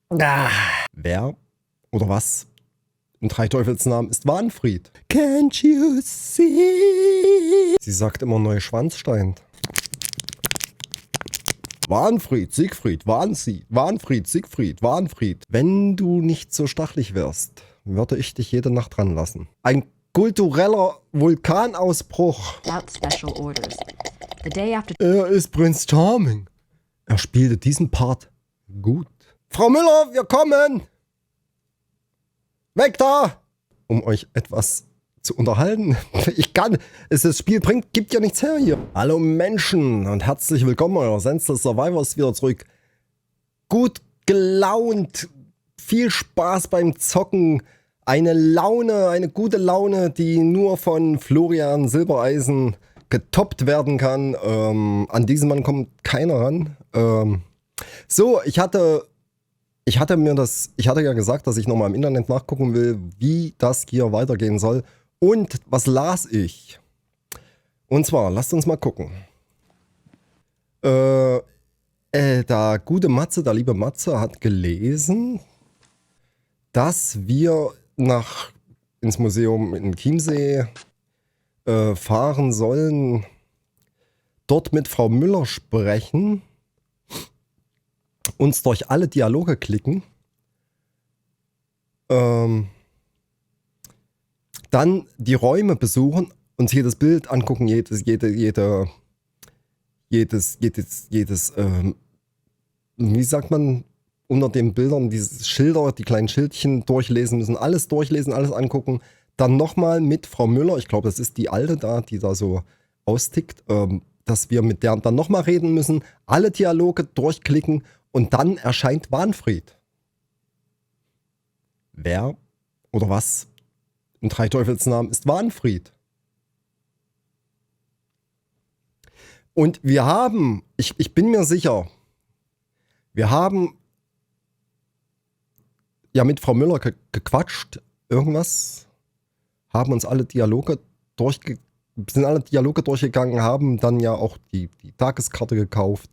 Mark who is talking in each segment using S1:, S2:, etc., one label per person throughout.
S1: Wer oder was im Dreiteufelsnamen ist Wahnfried? Can't you see? Sie sagt immer neu Schwanzstein. Wahnfried, Siegfried, Wahnfried, Siegfried, Wahnfried. Wenn du nicht so stachelig wärst, würde ich dich jede Nacht dran lassen. Ein kultureller Vulkanausbruch. Er ist Prinz Charming. Er spielte diesen Part gut. Frau Müller, wir kommen! Weg da! Um euch etwas zu unterhalten. Das Spiel gibt ja nichts her hier. Hallo Menschen und herzlich willkommen, euer Senseless Survivor ist wieder zurück. Gut gelaunt, viel Spaß beim Zocken, eine gute Laune, die nur von Florian Silbereisen getoppt werden kann. An diesen Mann kommt keiner ran. So, ich hatte ja gesagt, dass ich nochmal im Internet nachgucken will, wie das hier weitergehen soll. Und was las ich? Und zwar, lasst uns mal gucken. Der gute Matze, der liebe Matze, hat gelesen, dass wir ins Museum in Chiemsee fahren sollen, dort mit Frau Müller sprechen, uns durch alle Dialoge klicken, dann die Räume besuchen, uns jedes Bild angucken, jedes, wie sagt man, unter den Bildern, diese Schilder, die kleinen Schildchen durchlesen müssen, alles durchlesen, alles angucken, dann nochmal mit Frau Müller, ich glaube, das ist die Alte da, die da so austickt, dass wir mit der dann nochmal reden müssen, alle Dialoge durchklicken und dann erscheint Wahnfried. Wer oder was im Dreiteufelsnamen ist Wahnfried? Und wir haben, ich bin mir sicher, wir haben ja mit Frau Müller gequatscht, irgendwas, haben uns alle Dialoge sind alle Dialoge durchgegangen, haben dann ja auch die Tageskarte gekauft,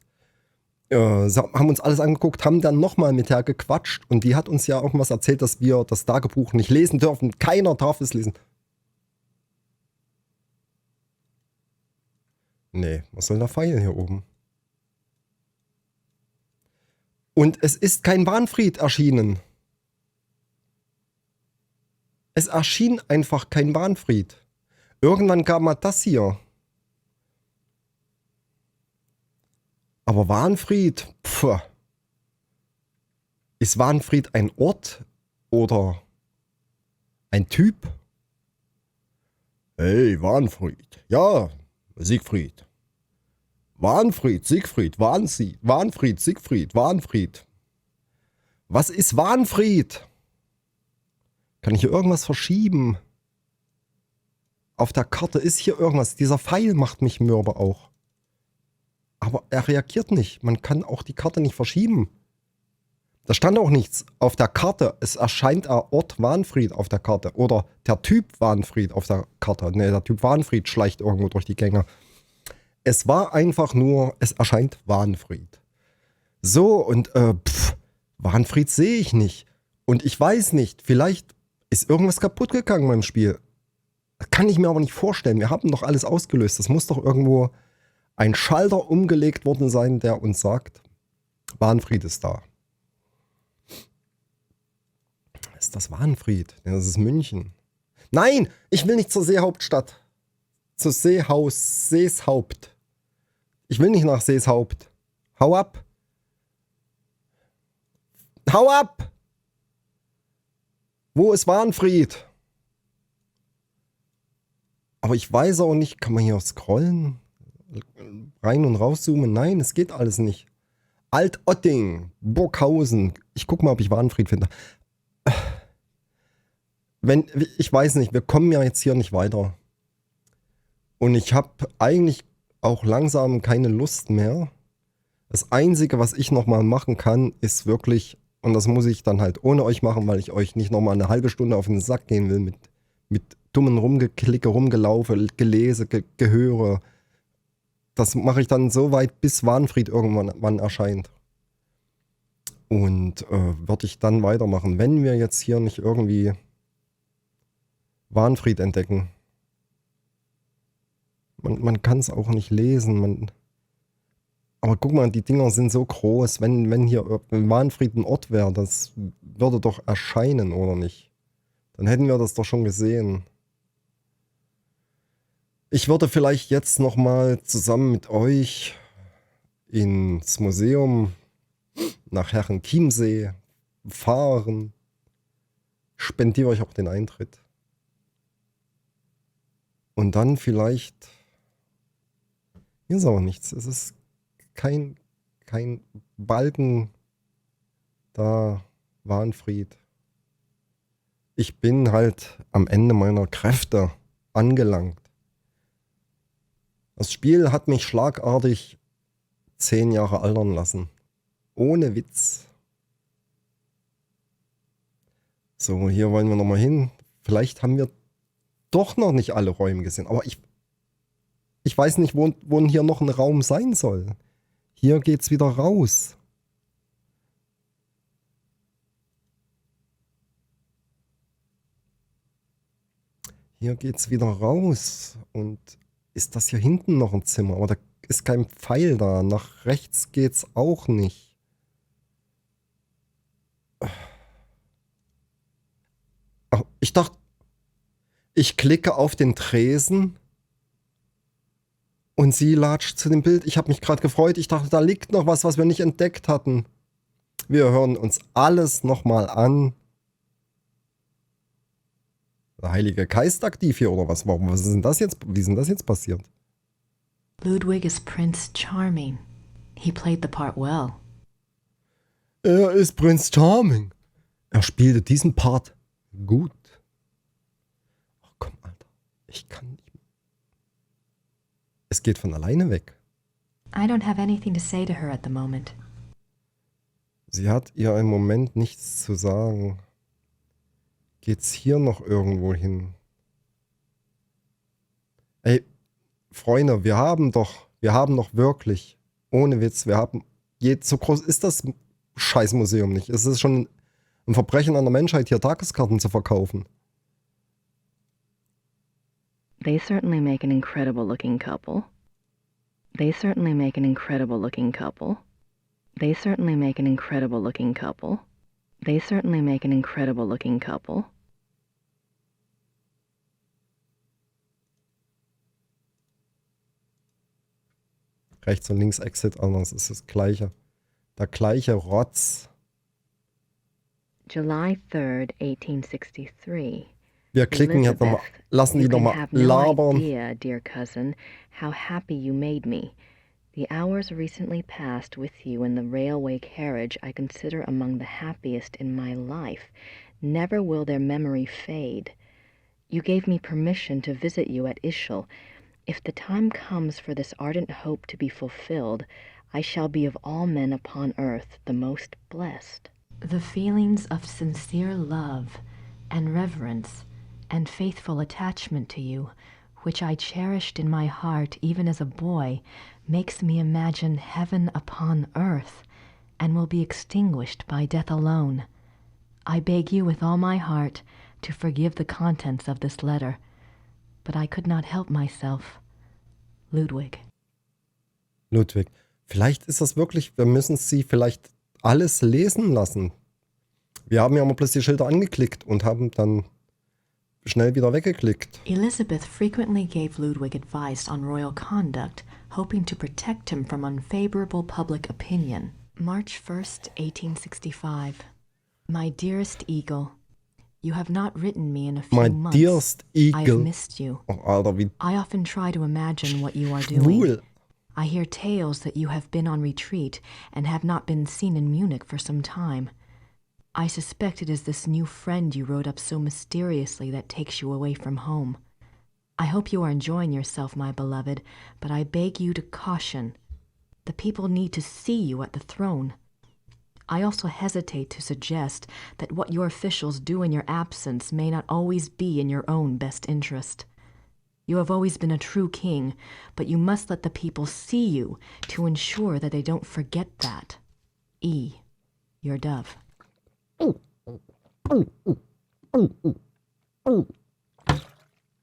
S1: haben uns alles angeguckt, haben dann nochmal mit der gequatscht und die hat uns ja irgendwas erzählt, dass wir das Tagebuch nicht lesen dürfen. Keiner darf es lesen. Nee, was soll der Pfeil hier oben? Und es ist kein Wahnfried erschienen. Es erschien einfach kein Wahnfried. Irgendwann gab mal das hier. Aber Wahnfried, ist Wahnfried ein Ort oder ein Typ? Hey, Wahnfried. Ja, Siegfried. Wahnfried, Siegfried, Wahnfried, Siegfried, Wahnfried. Was ist Wahnfried? Kann ich hier irgendwas verschieben? Auf der Karte ist hier irgendwas. Dieser Pfeil macht mich mürbe auch. Aber er reagiert nicht. Man kann auch die Karte nicht verschieben. Da stand auch nichts auf der Karte. Es erscheint der Ort Wahnfried auf der Karte. Oder der Typ Wahnfried auf der Karte. Ne, der Typ Wahnfried schleicht irgendwo durch die Gänge. Es war einfach nur, es erscheint Wahnfried. So, und Wahnfried sehe ich nicht. Und ich weiß nicht, vielleicht ist irgendwas kaputt gegangen beim Spiel. Das kann ich mir aber nicht vorstellen. Wir haben doch alles ausgelöst. Das muss doch irgendwo ein Schalter umgelegt worden sein, der uns sagt, Wahnfried ist da. Ist das Wahnfried? Ja, das ist München. Nein, ich will nicht zur Seehauptstadt. Zur Seeshaupt. Ich will nicht nach Seeshaupt. Hau ab. Hau ab! Wo ist Wahnfried? Aber ich weiß auch nicht, kann man hier scrollen? Rein und rauszoomen? Nein, es geht alles nicht. Altotting, Burghausen. Ich guck mal, ob ich Wahnfried finde. Ich weiß nicht, wir kommen ja jetzt hier nicht weiter. Und ich habe eigentlich auch langsam keine Lust mehr. Das Einzige, was ich nochmal machen kann, ist wirklich, und das muss ich dann halt ohne euch machen, weil ich euch nicht nochmal eine halbe Stunde auf den Sack gehen will mit dummen Rumgeklicke, Rumgelaufe, Gelese, Gehöre. Das mache ich dann so weit, bis Wahnfried irgendwann erscheint. Und würde ich dann weitermachen, wenn wir jetzt hier nicht irgendwie Wahnfried entdecken. Man kann es auch nicht lesen. Aber guck mal, die Dinger sind so groß. Wenn hier Wahnfried ein Ort wäre, das würde doch erscheinen, oder nicht? Dann hätten wir das doch schon gesehen. Ich würde vielleicht jetzt nochmal zusammen mit euch ins Museum nach Herrenchiemsee fahren. Spendiere euch auch den Eintritt. Und dann vielleicht... Hier ist aber nichts. Es ist kein Balken da, Wahnfried. Ich bin halt am Ende meiner Kräfte angelangt. Das Spiel hat mich schlagartig 10 Jahre altern lassen. Ohne Witz. So, hier wollen wir nochmal hin. Vielleicht haben wir doch noch nicht alle Räume gesehen. Aber ich weiß nicht, wo hier noch ein Raum sein soll. Hier geht's wieder raus. Hier geht's wieder raus. Und ist das hier hinten noch ein Zimmer? Aber da ist kein Pfeil da. Nach rechts geht's auch nicht. Ach, ich dachte, ich klicke auf den Tresen und sie latscht zu dem Bild. Ich habe mich gerade gefreut. Ich dachte, da liegt noch was wir nicht entdeckt hatten. Wir hören uns alles nochmal an. Der Heilige Geist aktiv hier oder was? Warum? Was ist denn das jetzt? Wie ist denn das jetzt passiert?
S2: Ludwig is Prince Charming. He played the part well.
S1: Er ist Prinz Charming. Er spielte diesen Part gut. Ach komm, Alter. Ich kann nicht mehr. Es geht von alleine weg.
S2: I don't have anything to say to her at the moment.
S1: Sie hat ihr im Moment nichts zu sagen. Geht's hier noch irgendwo hin? Ey, Freunde, wir haben doch wirklich, ohne Witz, so groß ist das Scheißmuseum nicht. Es ist schon ein Verbrechen an der Menschheit, hier Tageskarten zu verkaufen.
S3: They certainly make an incredible looking couple. They certainly make an incredible looking couple. They certainly make an incredible looking couple. They certainly make an incredible looking couple.
S1: Rechts und links Exit, anders ist das gleiche. Der gleiche Rotz.
S3: July 3rd, 1863.
S1: Wir klicken jetzt nochmal, lassen die nochmal labern.
S3: Idea, dear cousin, how happy you made me. The hours recently passed with you in the railway carriage I consider among the happiest in my life. Never will their memory fade. You gave me permission to visit you at Ischl. If the time comes for this ardent hope to be fulfilled, I shall be of all men upon earth the most blessed.
S2: The feelings of sincere love and reverence and faithful attachment to you, which I cherished in my heart even as a boy, makes me imagine heaven upon earth, and will be extinguished by death alone. I beg you with all my heart to forgive the contents of this letter, but I could not help myself. Ludwig.
S1: Ludwig. Vielleicht ist das wirklich, wir müssen sie vielleicht alles lesen lassen. Wir haben ja mal bloß die Schilder angeklickt und haben dann schnell wieder weggeklickt.
S2: Elizabeth frequently gave Ludwig advice on royal conduct, hoping to protect him from unfavorable public opinion. March 1st, 1865. My dearest Eagle, you have not written me in a few months.
S1: My dearest Eagle.
S2: I've missed you.
S1: Oh, Alter, wie
S2: I often try to imagine what you are
S1: schwul.
S2: doing. I hear tales that you have been on retreat and have not been seen in Munich for some time. I suspect it is this new friend you wrote up so mysteriously that takes you away from home. I hope you are enjoying yourself, my beloved, but I beg you to caution. The people need to see you at the throne. I also hesitate to suggest that what your officials do in your absence may not always be in your own best interest. You have always been a true king, but you must let the people see you to ensure that they don't forget that. E. your dove.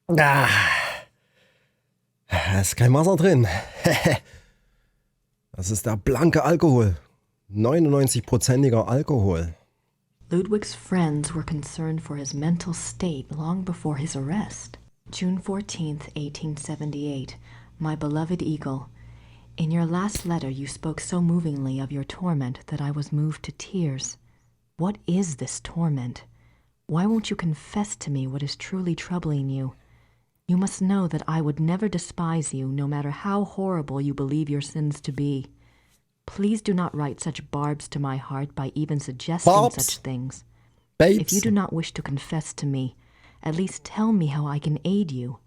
S1: Da ist kein Wasser drin. Das ist der blanke Alkohol. 99%iger Alkohol.
S2: Ludwig's friends were concerned for his mental state long before his arrest. June 14th, 1878. My beloved Eagle, in your last letter you spoke so movingly of your torment that I was moved to tears. What is this torment? Why won't you confess to me what is truly troubling you? You must know that I would never despise you, no matter how horrible you believe your sins to be. Please do not write such barbs to my heart by even suggesting such things.
S1: Babes.
S2: If you do not wish to confess to me, at least tell me how I can aid you.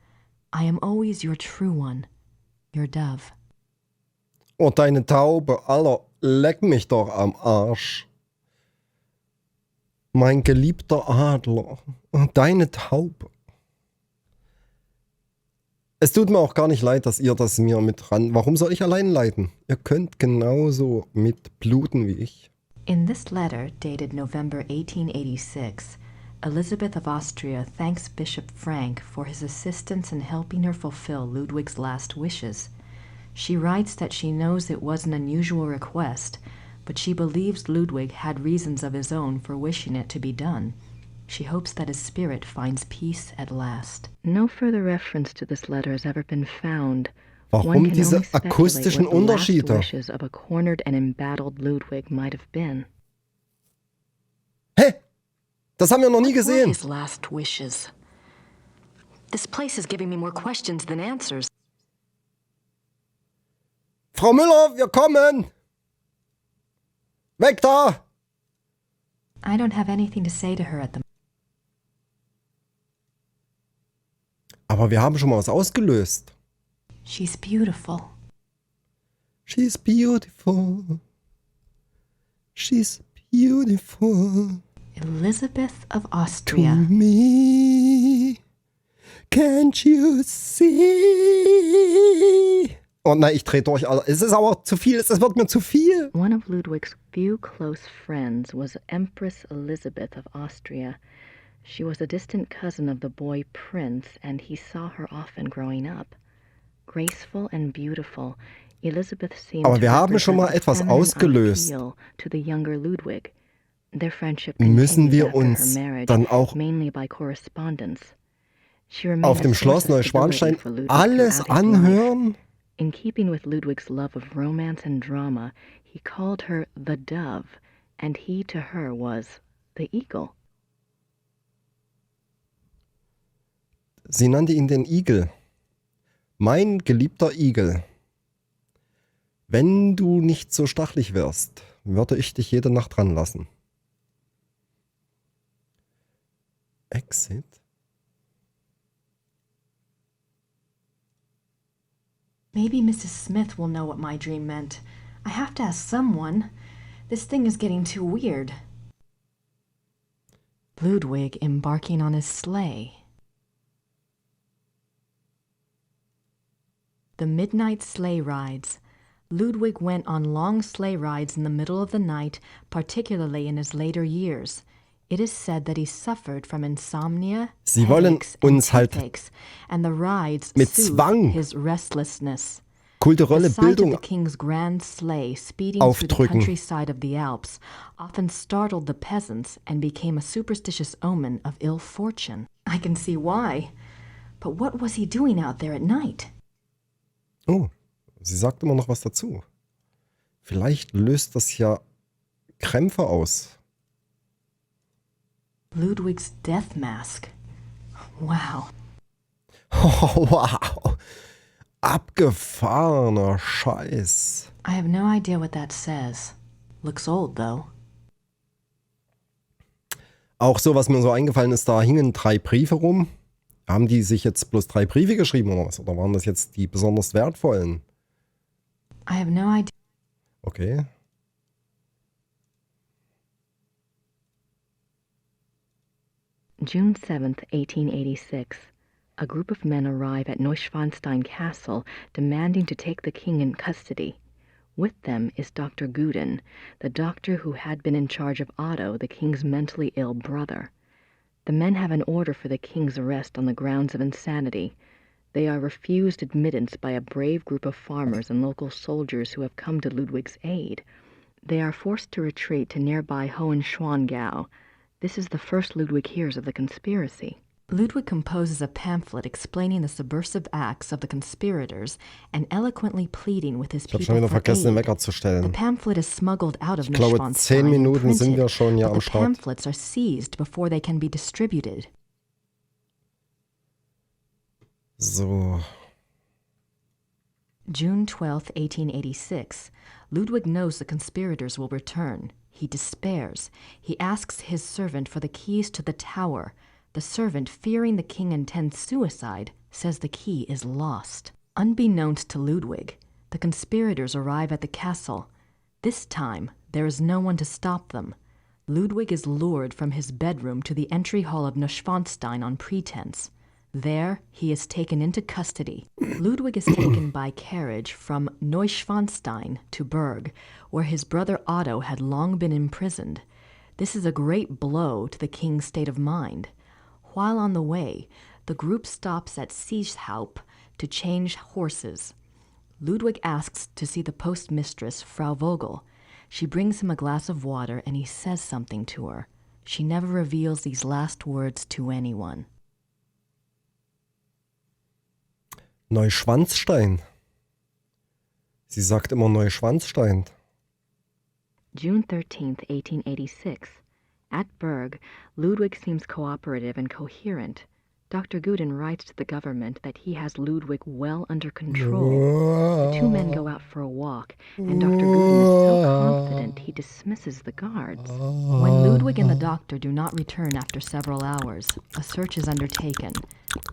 S2: I am always your true one, your dove.
S1: Oh, deine Taube, Alter, leck mich doch am Arsch. Mein geliebter Adler, deine Taube. Es tut mir auch gar nicht leid, dass ihr das mir mit ran... Warum soll ich allein leiden? Ihr könnt genauso mit bluten wie ich.
S2: In this letter, dated November 1886, Elizabeth of Austria thanks Bishop Frank for his assistance in helping her fulfill Ludwig's last wishes. She writes that she knows it was an unusual request, but she believes Ludwig had reasons of his own for wishing it to be done. She hopes that his spirit finds peace at last.
S3: No further reference to this letter has ever been found.
S1: Warum diese akustischen Unterschiede?
S3: Wishes of a cornered and embattled Ludwig might have been.
S1: Hä? Das haben wir noch nie
S2: What were
S1: gesehen.
S2: his last wishes? This place is giving me more questions than answers.
S1: Frau Müller, wir kommen! Weg da!
S2: I don't have anything to say to her at the moment.
S1: Aber wir haben schon mal was ausgelöst.
S2: She's beautiful.
S1: She's beautiful. She's beautiful.
S2: Elizabeth of
S1: To
S2: Austria.
S1: me. Can't you see? Oh nein, ich dreh durch, Alter. Es ist aber zu viel. Es wird mir zu viel.
S3: One of Ludwig's few close friends was Empress Elizabeth of Austria. She was a distant cousin of the boy Prince, and he saw her often growing up. Graceful and beautiful, Elizabeth seemed
S1: Aber wir
S3: to
S1: haben schon mal
S3: represent
S1: etwas
S3: a feminine
S1: ausgelöst.
S3: appeal to the younger Ludwig. Their friendship
S1: Müssen
S3: continued
S1: wir
S3: after her
S1: uns
S3: marriage,
S1: dann auch
S3: mainly by correspondence. She remained
S1: auf
S3: a
S1: dem
S3: source
S1: Schloss
S3: of stability
S1: Neuschwanstein
S3: for Ludwig
S1: alles
S3: throughout his life.
S1: anhören?
S3: In keeping with Ludwig's love of romance and drama, he called her the dove, and he to her was the eagle.
S1: Sie nannte ihn den Igel. Mein geliebter Igel. Wenn du nicht so stachelig wärst, würde ich dich jede Nacht dran lassen. Exit.
S2: Maybe Mrs. Smith will know what my dream meant. I have to ask someone. This thing is getting too weird. Ludwig embarking on his sleigh. The midnight sleigh rides. Ludwig went on long sleigh rides in the middle of the night, particularly in his later years. It is said that he suffered from insomnia,
S1: Sie wollen
S2: headaches, and
S1: uns halt
S2: toothaches, and the rides
S1: mit
S2: soothed
S1: Zwang
S2: his restlessness.
S1: kulturelle
S2: The sight of
S1: Bildung
S2: the king's grand sleigh speeding through the
S1: aufdrücken.
S2: countryside of the Alps often startled the peasants and became a superstitious omen of ill fortune. I can see why. But what was he doing out there at night?
S1: Oh, sie sagt immer noch was dazu. Vielleicht löst das ja Krämpfe aus.
S2: Ludwig's death mask. Wow.
S1: Oh, wow. Abgefahrener Scheiß.
S2: I have no idea what that says. Looks old, though.
S1: Auch so, was mir so eingefallen ist, da hingen 3 Briefe rum. Haben die sich jetzt bloß 3 Briefe geschrieben oder was? Oder waren das jetzt die besonders wertvollen?
S2: I have no idea.
S1: Okay.
S3: June 7th, 1886. A group of men arrive at Neuschwanstein Castle demanding to take the king in custody. With them is Dr. Guden, the doctor who had been in charge of Otto, the king's mentally ill brother. The men have an order for the king's arrest on the grounds of insanity. They are refused admittance by a brave group of farmers and local soldiers who have come to Ludwig's aid. They are forced to retreat to nearby Hohenschwangau. This is the first Ludwig hears of the conspiracy.
S2: Ludwig composes a pamphlet explaining the subversive acts of the conspirators and eloquently pleading with his
S1: Ich habe
S2: people
S1: schon wieder
S2: for
S1: vergessen, den
S2: aid.
S1: Wecker zu
S2: The
S1: stellen.
S2: pamphlet is smuggled out of
S1: Ich glaube,
S2: Neuschwanstein
S1: 10
S2: and
S1: Minuten sind wir
S2: printed,
S1: schon hier
S2: but
S1: am
S2: the
S1: Start.
S2: pamphlets are seized before they can be distributed.
S1: So.
S2: June 12, 1886. Ludwig knows the conspirators will return. He despairs. He asks his servant for the keys to the tower. The servant, fearing the king intends suicide, says the key is lost. Unbeknownst to Ludwig, the conspirators arrive at the castle. This time, there is no one to stop them. Ludwig is lured from his bedroom to the entry hall of Neuschwanstein on pretense. There, he is taken into custody. Ludwig is taken by carriage from Neuschwanstein to Berg, where his brother Otto had long been imprisoned. This is a great blow to the king's state of mind. While on the way, the group stops at Sieshaupt to change horses. Ludwig asks to see the postmistress, Frau Vogel. She brings him a glass of water and he says something to her. She never reveals these last words to anyone.
S1: Neuschwanstein. Sie sagt immer Neuschwanstein.
S3: June 13th, 1886. At Berg, Ludwig seems cooperative and coherent. Dr. Guden writes to the government that he has Ludwig well under control. The two men go out for a walk, and Dr. Guden is so confident he dismisses the guards.
S2: When Ludwig and the doctor do not return after several hours, a search is undertaken.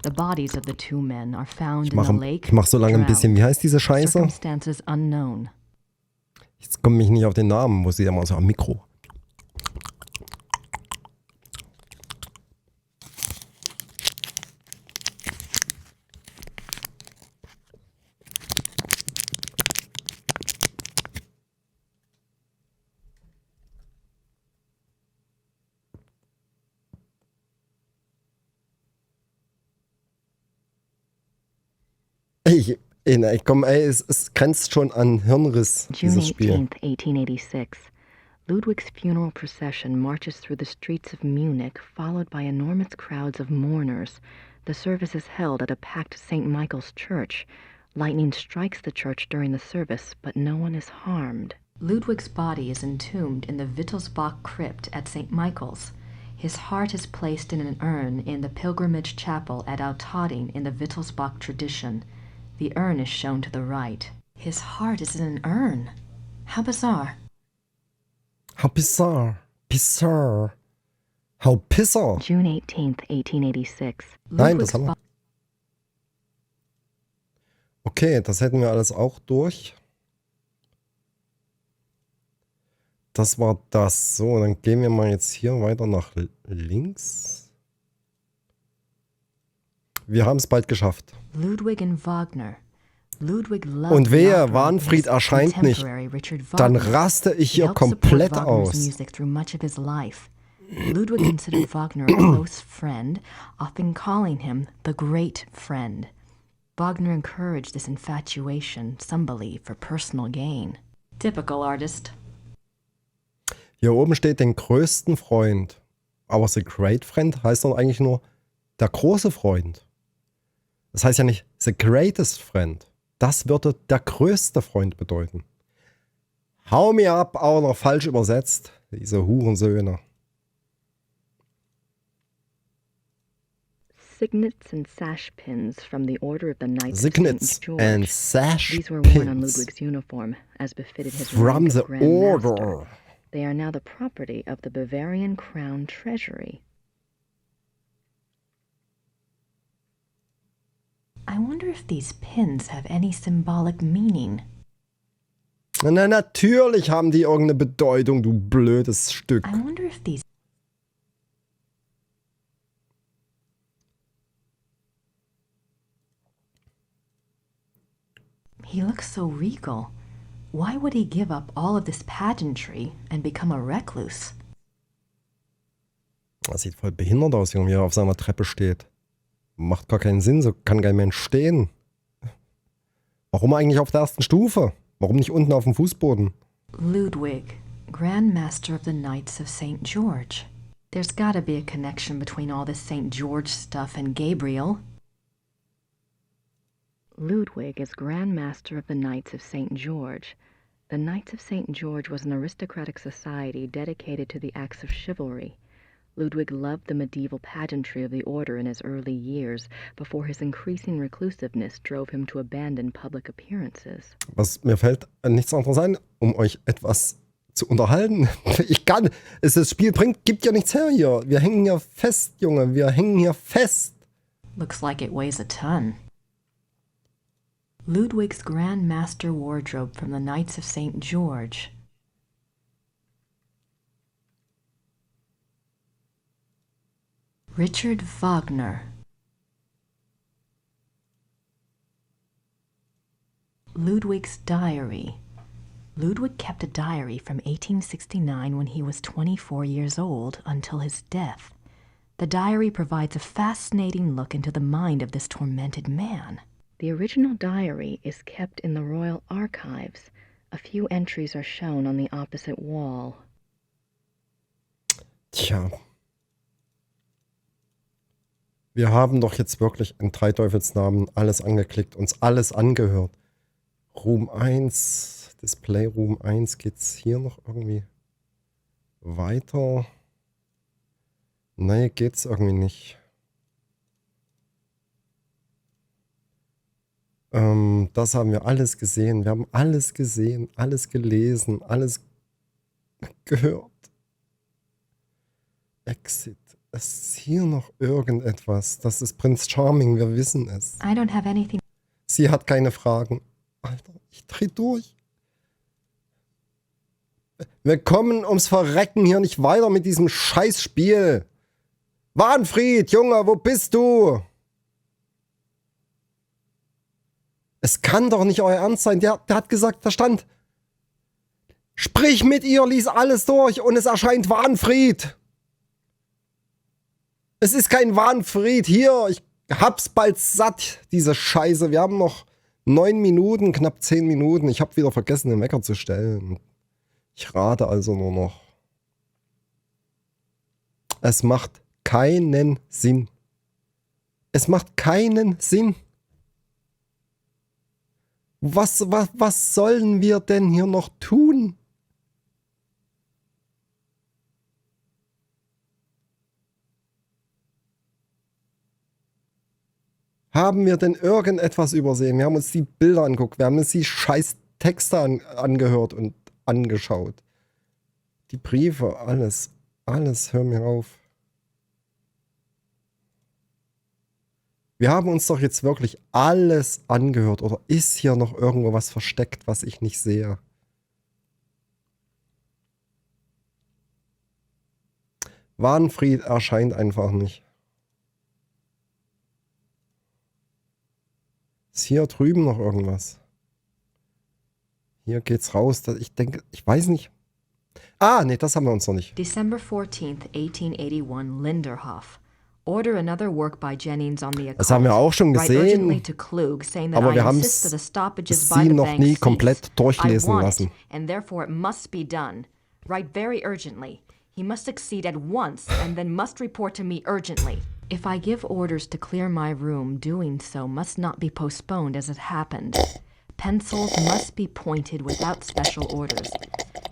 S2: The bodies of the two men are found in the lake.
S1: Ich mach so lange ein bisschen, wie heißt diese Scheiße?
S2: Circumstances unknown.
S1: Jetzt komme ich nicht auf den Namen, muss ich ja mal so am Mikro. Es grenzt schon an Hirnriss,
S3: June
S1: dieses Spiel.
S3: 18th, 1886. Ludwig's funeral procession marches through the streets of Munich, followed by enormous crowds of mourners. The service is held at a packed St. Michael's church. Lightning strikes the church during the service, but no one is harmed.
S2: Ludwig's body is entombed in the Wittelsbach crypt at St. Michael's. His heart is placed in an urn in the pilgrimage chapel at Altading in the Wittelsbach tradition. The urn is shown to the right. His heart is in an urn. How bizarre.
S1: How bizarre. Bizarre. How bizarre.
S3: June 18th, 1886.
S1: Nein, das haben wir. Okay, das hätten wir alles auch durch. Das war das. So, dann gehen wir mal jetzt hier weiter nach links. Wir haben es bald geschafft.
S2: Ludwig and Wagner. Ludwig loved
S1: Und wehe,
S2: the
S1: Wahnfried
S2: opera of his
S1: erscheint nicht.
S2: contemporary Richard
S1: Dann
S2: Wagner.
S1: raste ich
S2: He
S1: hier
S2: helped support
S1: komplett
S2: Wagner's
S1: aus.
S2: music through much of his life. Ludwig considered Wagner a close friend, often calling him the great friend. Wagner encouraged this infatuation, some believe, for personal gain. Typical artist.
S1: Hier oben steht den größten Freund. Aber the great friend heißt doch eigentlich nur der große Freund. Das heißt ja nicht the greatest friend. Das würde der größte Freund bedeuten. Hau mir ab, auch noch falsch übersetzt. Diese Hurensöhne.
S3: Signets and sash pins from the Order of the Knights of
S1: Signets
S3: St. George.
S1: and sash
S3: These were worn on
S1: pins
S3: Ludwig's uniform, as befitted his
S1: from
S3: rank
S1: the
S3: of Grand Master.
S1: order.
S3: They are now the property of the Bavarian Crown Treasury.
S2: I wonder if these pins have any symbolic meaning.
S1: Na, natürlich haben die irgendeine Bedeutung, du blödes Stück.
S2: I wonder if these... He looks so regal. Why would he give up all of this pageantry and become a recluse?
S1: Das sieht voll behindert aus, Junge, wie er auf seiner Treppe steht. Macht gar keinen Sinn, so kann kein Mensch stehen. Warum eigentlich auf der ersten Stufe? Warum nicht unten auf dem Fußboden?
S2: Ludwig, Grand Master of the Knights of St. George. There's gotta be a connection between all this St. George stuff and Gabriel.
S3: Ludwig is Grand Master of the Knights of St. George. The Knights of St. George was an aristocratic society dedicated to the acts of chivalry. Ludwig loved the medieval pageantry of the order in his early years, before his increasing reclusiveness drove him to abandon public appearances.
S1: Mir fällt nichts anderes ein, um euch etwas zu unterhalten. Das Spiel gibt ja nichts her hier. Wir hängen hier fest, Junge. Wir hängen hier fest.
S2: Looks like it weighs a ton. Ludwig's Grand Master Wardrobe from the Knights of St. George. Richard Wagner. Ludwig's diary. Ludwig kept a diary from 1869 when he was 24 years old until his death. The diary provides a fascinating look into the mind of this tormented man.
S3: The original diary is kept in the Royal Archives. A few entries are shown on the opposite wall.
S1: Tja. Wir haben doch jetzt wirklich in drei Teufelsnamen alles angeklickt, uns alles angehört. Room 1, Display Room 1, geht's hier noch irgendwie weiter? Nee, geht's irgendwie nicht. Das haben wir alles gesehen. Wir haben alles gesehen, alles gelesen, alles gehört. Exit. Es ist hier noch irgendetwas. Das ist Prinz Charming, wir wissen es.
S2: I don't have anything.
S1: Sie hat keine Fragen. Alter, ich dreh durch. Wir kommen ums Verrecken hier nicht weiter mit diesem Scheißspiel. Wahnfried, Junge, wo bist du? Es kann doch nicht euer Ernst sein. Der hat gesagt, da stand, sprich mit ihr, lies alles durch und es erscheint Wahnfried. Es ist kein Wahnfried. Hier, ich hab's bald satt, diese Scheiße. Wir haben noch 9 Minuten, knapp 10 Minuten. Ich habe wieder vergessen, den Wecker zu stellen. Ich rate also nur noch. Es macht keinen Sinn. Es macht keinen Sinn. Was sollen wir denn hier noch tun? Haben wir denn irgendetwas übersehen? Wir haben uns die Bilder angeguckt, wir haben uns die scheiß Texte angehört und angeschaut. Die Briefe, alles, hör mir auf. Wir haben uns doch jetzt wirklich alles angehört. Oder ist hier noch irgendwo was versteckt, was ich nicht sehe? Wahnfried erscheint einfach nicht. Ist hier drüben noch irgendwas? Hier geht's raus. Ich denke, ich weiß nicht. Ah, nee, das haben wir uns noch nicht.
S2: December 14th, 1881, Linderhof. Order another work by Jennings on the occult.
S1: Das haben wir auch schon
S2: Write urgently
S1: gesehen.
S2: to Klug, saying that
S1: Aber
S2: I
S1: wir haben
S2: insist that the stoppages by
S1: sie
S2: the
S1: noch
S2: bank
S1: nie
S2: cease.
S1: komplett
S2: I
S1: durchlesen
S2: want
S1: lassen.
S2: it, and therefore it must be done. Write very urgently. He must succeed at once, and then must report to me urgently. If I give orders to clear my room, doing so must not be postponed as it happened. Pencils must be pointed without special orders.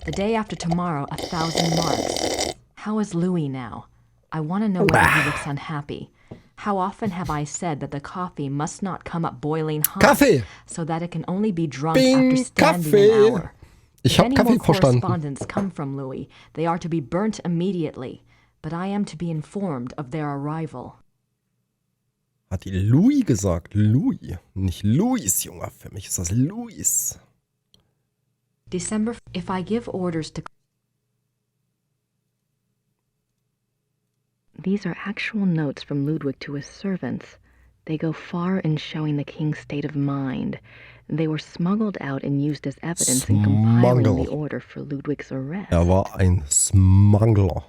S2: The day after tomorrow, 1,000 marks. How is Louis now? I want to know whether he looks unhappy. How often have I said that the coffee must not come up boiling hot,
S1: Kaffee!
S2: so that it can only be drunk
S1: Bing,
S2: after standing
S1: Kaffee!
S2: an hour?
S1: Ich
S2: If
S1: habe
S2: any
S1: Kaffee
S2: more
S1: verstanden.
S2: correspondence come from Louis, they are to be burnt immediately. But I am to be informed of their arrival.
S1: Hat die Louis gesagt? Louis. Nicht Louis, Junge. Für mich ist das Louis.
S2: December. If I give orders to.
S3: These are actual notes from Ludwig to his servants. They go far in showing the king's state of mind. They were smuggled out and used as evidence in compiling
S1: Smuggle.
S3: the order for Ludwig's arrest.
S1: Er war ein Smuggler.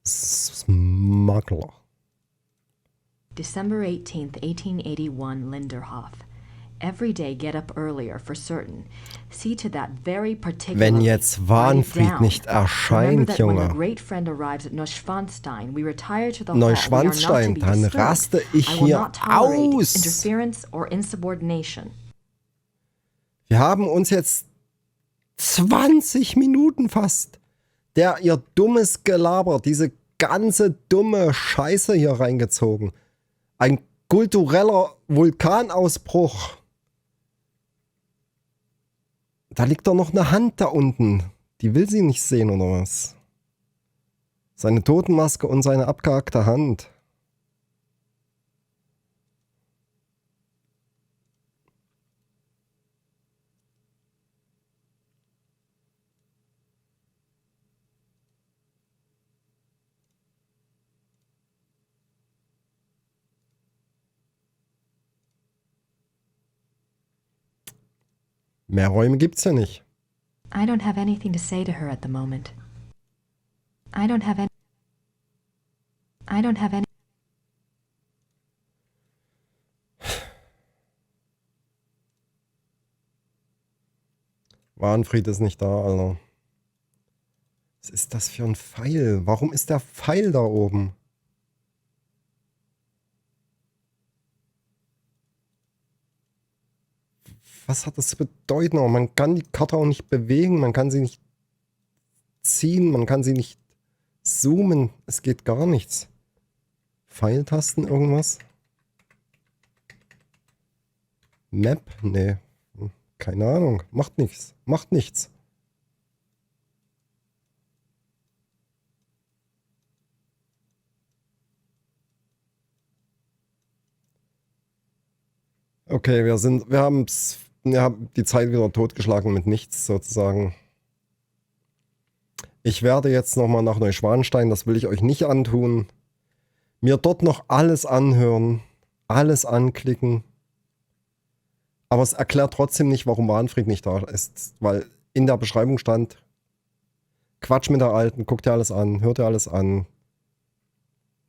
S1: Smuggler.
S2: December 18th, 1881, Linderhof. Every day get up earlier for certain. See to that very particular.
S1: Wenn jetzt Wahnfried nicht erscheint, Junge. Neuschwanstein, dann raste ich hier aus.
S2: Interference or insubordination.
S1: Wir haben uns jetzt 20 Minuten fast ihr dummes Gelaber, diese ganze dumme Scheiße hier reingezogen. Ein kultureller Vulkanausbruch. Da liegt doch noch eine Hand da unten. Die will sie nicht sehen, oder was? Seine Totenmaske und seine abgehackte Hand. Mehr Räume gibt's ja nicht.
S2: I don't have anything to say to her at the moment. I don't have any.
S1: Wahnfried ist nicht da, Alter. Was ist das für ein Pfeil? Warum ist der Pfeil da oben? Was hat das zu bedeuten? Aber man kann die Karte auch nicht bewegen, man kann sie nicht ziehen, man kann sie nicht zoomen. Es geht gar nichts. Pfeiltasten, irgendwas? Map? Nee. Keine Ahnung. Macht nichts. Macht nichts. Okay, wir haben die Zeit wieder totgeschlagen mit nichts sozusagen. Ich werde jetzt nochmal nach Neuschwanstein, das will ich euch nicht antun. Mir dort noch alles anhören, alles anklicken. Aber es erklärt trotzdem nicht, warum Wahnfried nicht da ist. Weil in der Beschreibung stand, Quatsch mit der Alten, guck dir alles an, hör dir alles an.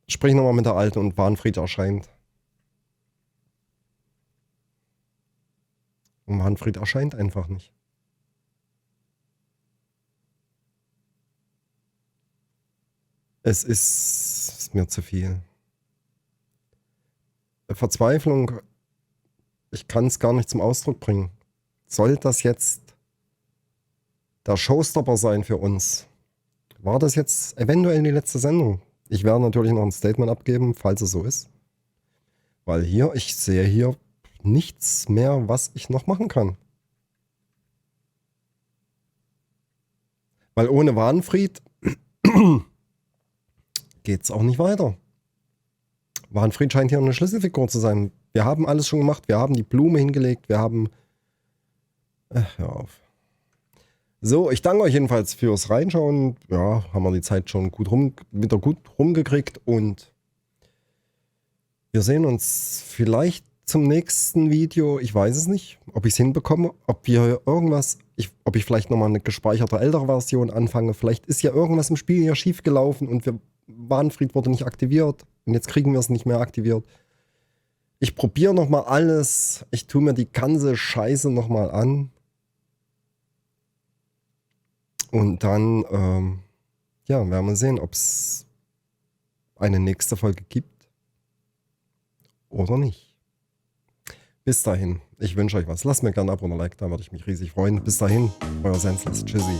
S1: Sprich nochmal mit der Alten und Wahnfried erscheint. Und Wahnfried erscheint einfach nicht. Es ist mir zu viel. Verzweiflung, ich kann es gar nicht zum Ausdruck bringen. Soll das jetzt der Showstopper sein für uns? War das jetzt eventuell die letzte Sendung? Ich werde natürlich noch ein Statement abgeben, falls es so ist. Weil ich sehe hier nichts mehr, was ich noch machen kann. Weil ohne Wahnfried geht es auch nicht weiter. Wahnfried scheint hier eine Schlüsselfigur zu sein. Wir haben alles schon gemacht. Wir haben die Blume hingelegt. Wir haben... hör auf. So, ich danke euch jedenfalls fürs Reinschauen. Ja, haben wir die Zeit schon wieder gut rumgekriegt. Und wir sehen uns vielleicht zum nächsten Video. Ich weiß es nicht, ob ich es hinbekomme. Ob ich vielleicht nochmal eine gespeicherte ältere Version anfange. Vielleicht ist ja irgendwas im Spiel hier schief gelaufen und Wahnfried wurde nicht aktiviert. Und jetzt kriegen wir es nicht mehr aktiviert. Ich probiere nochmal alles. Ich tue mir die ganze Scheiße nochmal an. Und dann, werden wir sehen, ob es eine nächste Folge gibt oder nicht. Bis dahin, ich wünsche euch was. Lasst mir gerne ein Abo und ein Like, da würde ich mich riesig freuen. Bis dahin, euer Senseless. Tschüssi.